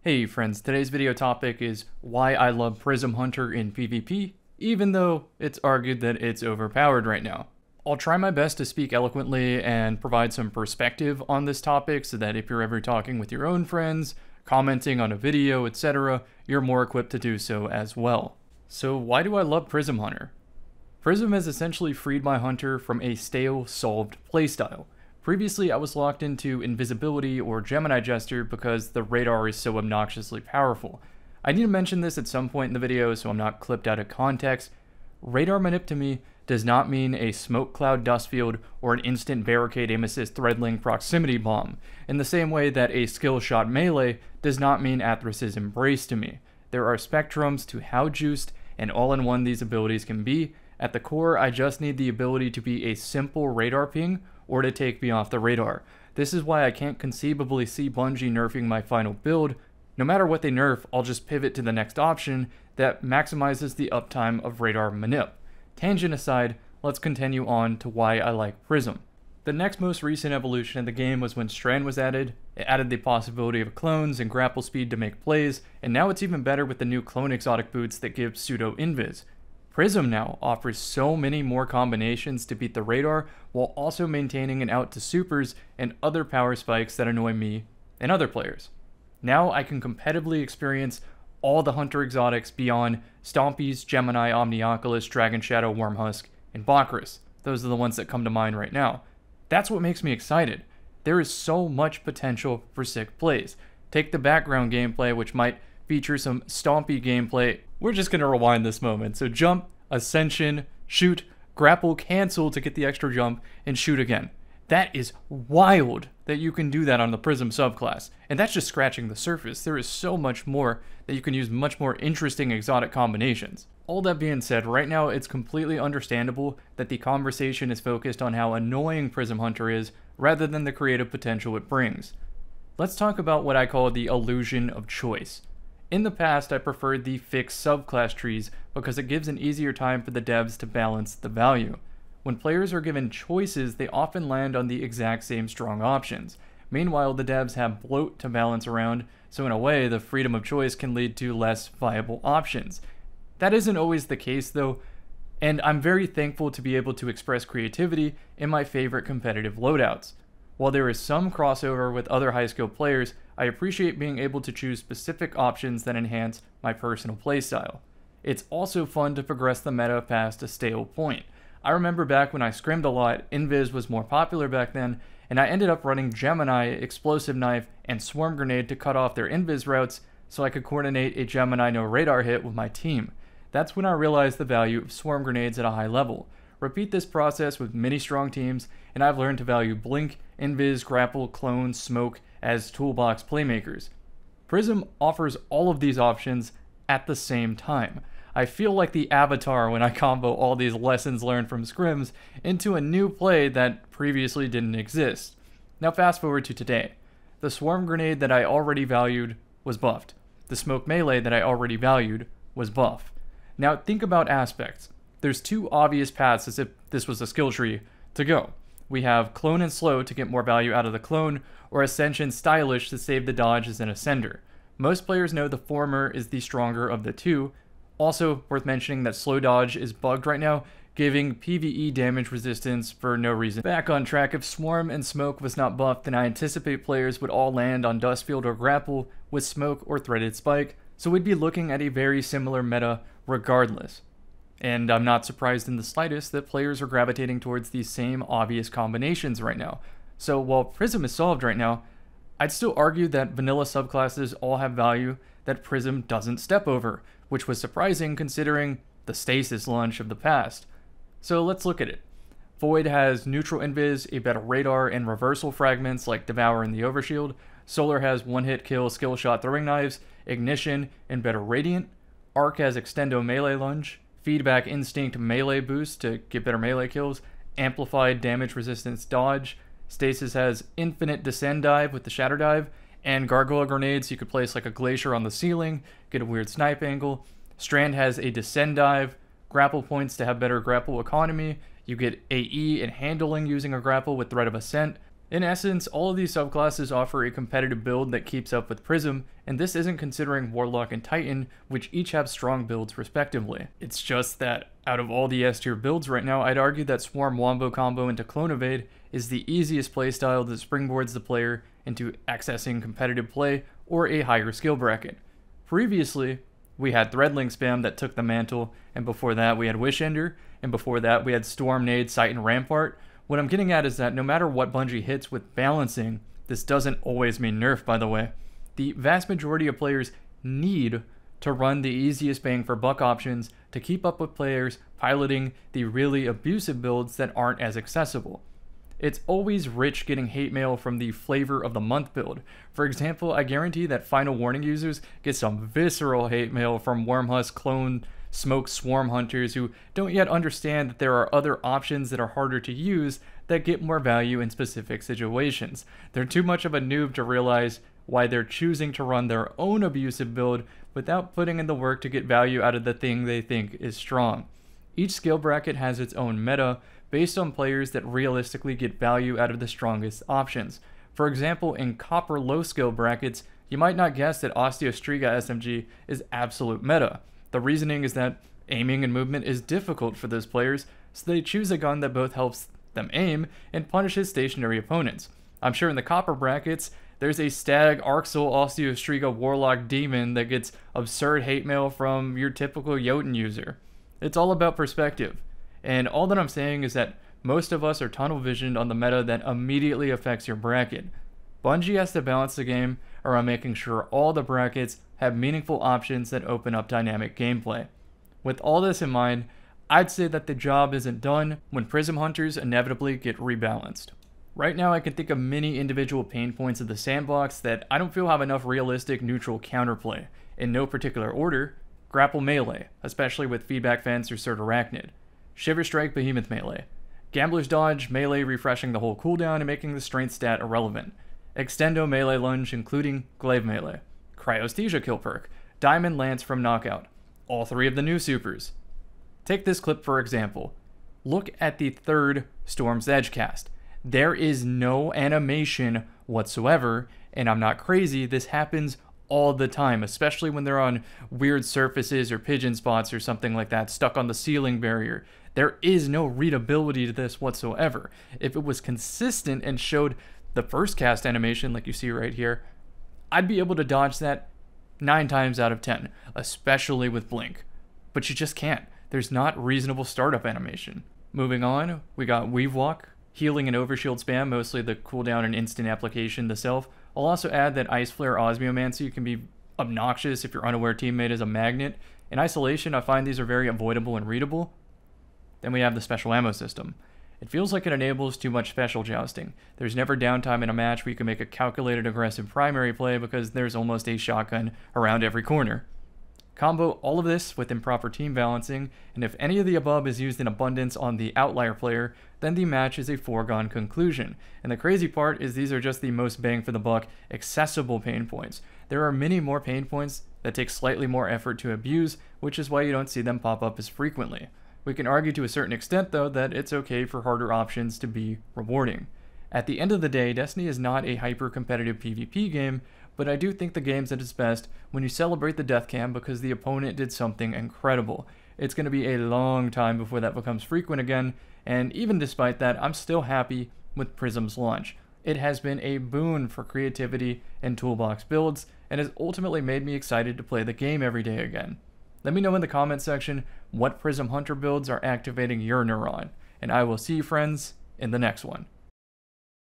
Hey friends, today's video topic is why I love Prism Hunter in PvP, even though it's argued that it's overpowered right now. I'll try my best to speak eloquently and provide some perspective on this topic so that if you're ever talking with your own friends, commenting on a video, etc., you're more equipped to do so as well. So why do I love Prism Hunter? Prism has essentially freed my hunter from a stale, solved playstyle. Previously, I was locked into invisibility or Gemini Jester because the radar is so obnoxiously powerful. I need to mention this at some point in the video so I'm not clipped out of context. Radar manip to me does not mean a smoke cloud dust field or an instant barricade aim assist threadling proximity bomb, in the same way that a skill shot melee does not mean Athrus's embrace to me. There are spectrums to how juiced and all-in-one these abilities can be. At the core, I just need the ability to be a simple radar ping or to take me off the radar. This is why I can't conceivably see Bungie nerfing my final build. No matter what they nerf, I'll just pivot to the next option that maximizes the uptime of radar manip. Tangent aside, let's continue on to why I like Prism. The next most recent evolution in the game was when Strand was added. It added the possibility of clones and grapple speed to make plays, and now it's even better with the new clone exotic boots that give pseudo invis. Prism now offers so many more combinations to beat the radar while also maintaining an out to supers and other power spikes that annoy me and other players. Now I can competitively experience all the hunter exotics beyond Stompies, Gemini, Omnioculus, Dragon Shadow, Wormhusk, and Bakris. Those are the ones that come to mind right now. That's what makes me excited. There is so much potential for sick plays. Take the background gameplay, which might feature some stompy gameplay. We're just going to rewind this moment. So jump, ascension, shoot, grapple, cancel to get the extra jump, and shoot again. That is wild that you can do that on the Prism subclass. And that's just scratching the surface. There is so much more that you can use much more interesting exotic combinations. All that being said, right now it's completely understandable that the conversation is focused on how annoying Prism Hunter is rather than the creative potential it brings. Let's talk about what I call the illusion of choice. In the past, I preferred the fixed subclass trees because it gives an easier time for the devs to balance the value. When players are given choices, they often land on the exact same strong options. Meanwhile, the devs have bloat to balance around, so in a way, the freedom of choice can lead to less viable options. That isn't always the case though, and I'm very thankful to be able to express creativity in my favorite competitive loadouts. While there is some crossover with other high-skill players, I appreciate being able to choose specific options that enhance my personal playstyle. It's also fun to progress the meta past a stale point. I remember back when I scrimmed a lot, Invis was more popular back then, and I ended up running Gemini, Explosive Knife, and Swarm Grenade to cut off their Invis routes so I could coordinate a Gemini no radar hit with my team. That's when I realized the value of Swarm Grenades at a high level. Repeat this process with many strong teams, and I've learned to value Blink, Invis, Grapple, Clone, Smoke as toolbox playmakers. Prism offers all of these options at the same time. I feel like the Avatar when I combo all these lessons learned from scrims into a new play that previously didn't exist. Now fast forward to today. The Swarm Grenade that I already valued was buffed. The Smoke Melee that I already valued was buffed. Now think about aspects. There's two obvious paths as if this was a skill tree to go. We have Clone and Slow to get more value out of the clone, or Ascension Stylish to save the dodge as an Ascender. Most players know the former is the stronger of the two. Also worth mentioning that Slow Dodge is bugged right now, giving PvE damage resistance for no reason. Back on track, if Swarm and Smoke was not buffed, then I anticipate players would all land on Dustfield or Grapple with Smoke or Threaded Spike, so we'd be looking at a very similar meta regardless. And I'm not surprised in the slightest that players are gravitating towards these same obvious combinations right now. So while Prism is solved right now, I'd still argue that vanilla subclasses all have value that Prism doesn't step over, which was surprising considering the stasis launch of the past. So let's look at it. Void has neutral invis, a better radar, and reversal fragments like Devour and the Overshield. Solar has one-hit kill skill shot throwing knives, ignition, and better radiant. Arc has extendo melee lunge, feedback instinct melee boost to get better melee kills, amplified damage resistance dodge. Stasis has infinite descend dive with the shatter dive, and gargoyle grenades you could place like a glacier on the ceiling, get a weird snipe angle. Strand has a descend dive, grapple points to have better grapple economy. You get AE and handling using a grapple with threat of ascent. In essence, all of these subclasses offer a competitive build that keeps up with Prism, and this isn't considering Warlock and Titan, which each have strong builds respectively. It's just that, out of all the S tier builds right now, I'd argue that Swarm Wombo combo into Clone Evade is the easiest playstyle that springboards the player into accessing competitive play or a higher skill bracket. Previously, we had Threadlink spam that took the mantle, and before that we had Wish Ender, and before that we had Storm, Nade, Sight, and Rampart. What I'm getting at is that no matter what Bungie hits with balancing, this doesn't always mean nerf, by the way. The vast majority of players need to run the easiest bang for buck options to keep up with players piloting the really abusive builds that aren't as accessible. It's always rich getting hate mail from the flavor of the month build. For example, I guarantee that Final Warning users get some visceral hate mail from Wormhusk clone smoke swarm hunters who don't yet understand that there are other options that are harder to use that get more value in specific situations. They're too much of a noob to realize why they're choosing to run their own abusive build without putting in the work to get value out of the thing they think is strong. Each skill bracket has its own meta based on players that realistically get value out of the strongest options. For example, in copper low skill brackets, you might not guess that Osteostriga SMG is absolute meta. The reasoning is that aiming and movement is difficult for those players, so they choose a gun that both helps them aim and punishes stationary opponents. I'm sure in the copper brackets, there's a Stag, Arxel, Osteostriga, Warlock, Demon that gets absurd hate mail from your typical Jotun user. It's all about perspective. And all that I'm saying is that most of us are tunnel visioned on the meta that immediately affects your bracket. Bungie has to balance the game around making sure all the brackets have meaningful options that open up dynamic gameplay. With all this in mind, I'd say that the job isn't done when Prism Hunters inevitably get rebalanced. Right now I can think of many individual pain points of the sandbox that I don't feel have enough realistic neutral counterplay. In no particular order, Grapple Melee, especially with Feedback Fence or Cert Arachnid. Shiver Strike Behemoth Melee. Gambler's Dodge Melee refreshing the whole cooldown and making the strength stat irrelevant. Extendo Melee Lunge including Glaive Melee. Cryosthesia kill perk. Diamond Lance from Knockout. All three of the new supers. Take this clip for example. Look at the third Storm's Edge cast. There is no animation whatsoever, and I'm not crazy, this happens all the time, especially when they're on weird surfaces or pigeon spots or something like that, stuck on the ceiling barrier. There is no readability to this whatsoever. If it was consistent and showed the first cast animation like you see right here, I'd be able to dodge that 9 times out of 10, especially with Blink. But you just can't. There's not reasonable startup animation. Moving on, we got Weave Walk, healing and overshield spam, mostly the cooldown and instant application to self. I'll also add that Ice Flare Osmiomancy can be obnoxious if your unaware teammate is a magnet. In isolation, I find these are very avoidable and readable. Then we have the special ammo system. It feels like it enables too much special jousting. There's never downtime in a match where you can make a calculated aggressive primary play because there's almost a shotgun around every corner. Combo all of this with improper team balancing, and if any of the above is used in abundance on the outlier player, then the match is a foregone conclusion. And the crazy part is these are just the most bang for the buck accessible pain points. There are many more pain points that take slightly more effort to abuse, which is why you don't see them pop up as frequently. We can argue to a certain extent though that it's okay for harder options to be rewarding. At the end of the day, Destiny is not a hyper-competitive PvP game, but I do think the game's at its best when you celebrate the death cam because the opponent did something incredible. It's going to be a long time before that becomes frequent again, and even despite that, I'm still happy with Prism's launch. It has been a boon for creativity and toolbox builds, and has ultimately made me excited to play the game every day again. Let me know in the comment section what Prism Hunter builds are activating your neuron, and I will see you friends in the next one.